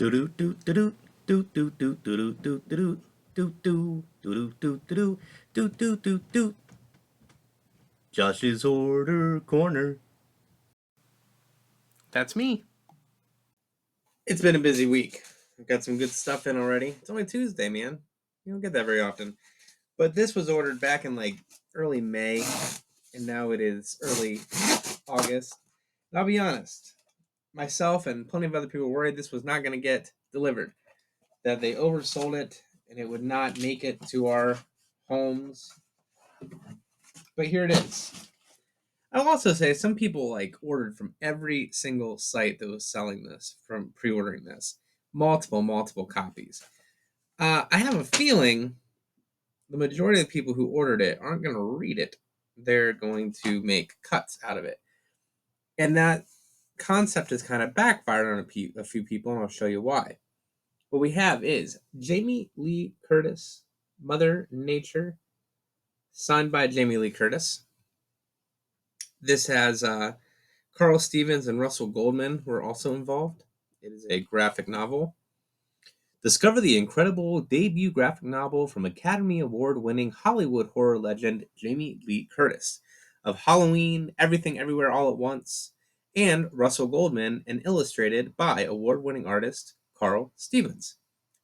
Do do do do do do do do do do do do do do do do do do do. Josh's Order Corner. That's me. It's been a busy week. I've got some good stuff in already. It's only Tuesday, man. You don't get that very often. But this was ordered back in like early May, and now it is early August. And I'll be honest, myself and plenty of other people were worried this was not going to get delivered, that they oversold it and it would not make it to our homes. But here it is. I'll also say some people like ordered from every single site that was selling this, from pre-ordering this, multiple copies. I have a feeling the majority of the people who ordered it aren't going to read it. They're going to make cuts out of it, and that concept has kind of backfired on a few people, and I'll show you why. What we have is Jamie Lee Curtis, Mother Nature, signed by Jamie Lee Curtis. This has Carl Stevens and Russell Goldman were also involved. It is a graphic novel. Discover the incredible debut graphic novel from Academy Award winning Hollywood horror legend Jamie Lee Curtis of Halloween, Everything Everywhere All at Once, and Russell Goldman, and illustrated by award winning artist Carl Stevens.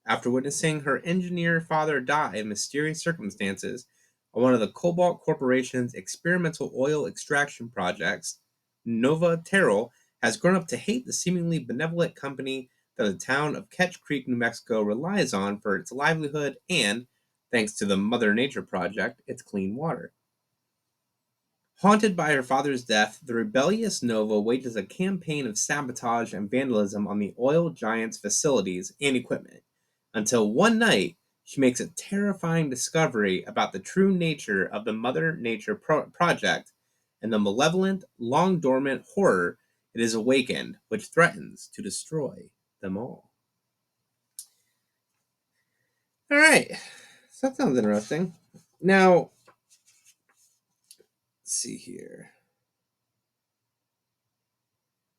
After witnessing her engineer father die in mysterious circumstances on one of the Cobalt Corporation's experimental oil extraction projects, Nova Terrell has grown up to hate the seemingly benevolent company that the town of Ketch Creek, New Mexico relies on for its livelihood and, thanks to the Mother Nature Project, its clean water. Haunted by her father's death, the rebellious Nova wages a campaign of sabotage and vandalism on the oil giant's facilities and equipment, until one night she makes a terrifying discovery about the true nature of the Mother Nature Project and the malevolent, long dormant horror it is awakened, which threatens to destroy them all. All right, so that sounds interesting. Now, let's see here.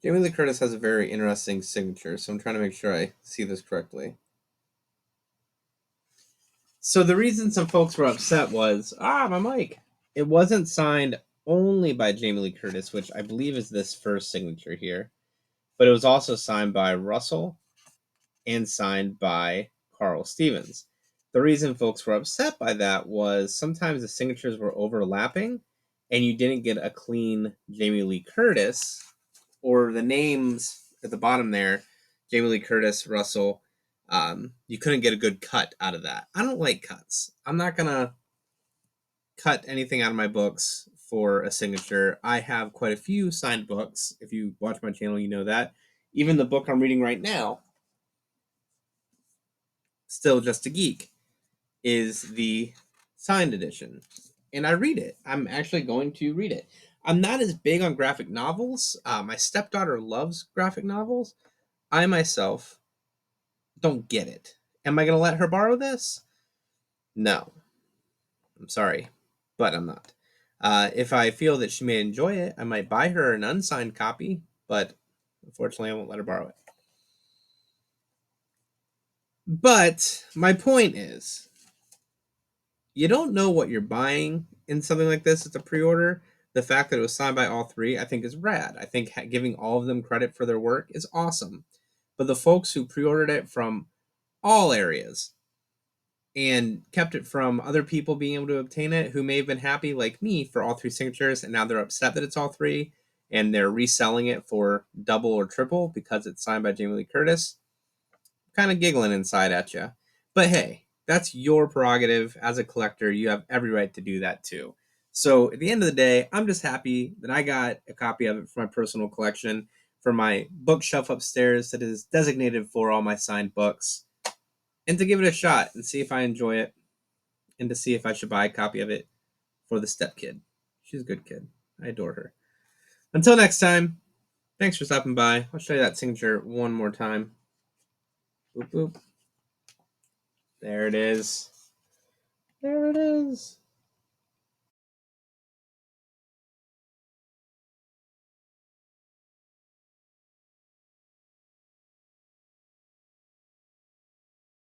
Jamie Lee Curtis has a very interesting signature, so I'm trying to make sure I see this correctly. So the reason some folks were upset was, my mic. It wasn't signed only by Jamie Lee Curtis, which I believe is this first signature here, but it was also signed by Russell and signed by Carl Stevens. The reason folks were upset by that was sometimes the signatures were overlapping and you didn't get a clean Jamie Lee Curtis, or the names at the bottom there, Jamie Lee Curtis, Russell, you couldn't get a good cut out of that. I don't like cuts. I'm not going to cut anything out of my books for a signature. I have quite a few signed books. If you watch my channel, you know that. Even the book I'm reading right now, Still Just a Geek, is the signed edition. And I read it. I'm actually going to read it. I'm not as big on graphic novels. My stepdaughter loves graphic novels. I myself don't get it. Am I going to let her borrow this? No. I'm sorry, but I'm not. If I feel that she may enjoy it, I might buy her an unsigned copy, but unfortunately, I won't let her borrow it. But my point is, you don't know what you're buying in something like this. It's a pre-order. The fact that it was signed by all three, I think, is rad. I think giving all of them credit for their work is awesome. But the folks who pre-ordered it from all areas and kept it from other people being able to obtain it, who may have been happy like me for all three signatures, and now they're upset that it's all three, and they're reselling it for double or triple because it's signed by Jamie Lee Curtis. Kind of giggling inside at you. But hey, that's your prerogative as a collector. You have every right to do that too. So at the end of the day, I'm just happy that I got a copy of it for my personal collection, for my bookshelf upstairs that is designated for all my signed books, and to give it a shot and see if I enjoy it, and to see if I should buy a copy of it for the stepkid. She's a good kid. I adore her. Until next time, thanks for stopping by. I'll show you that signature one more time. Boop, boop. There it is. There it is.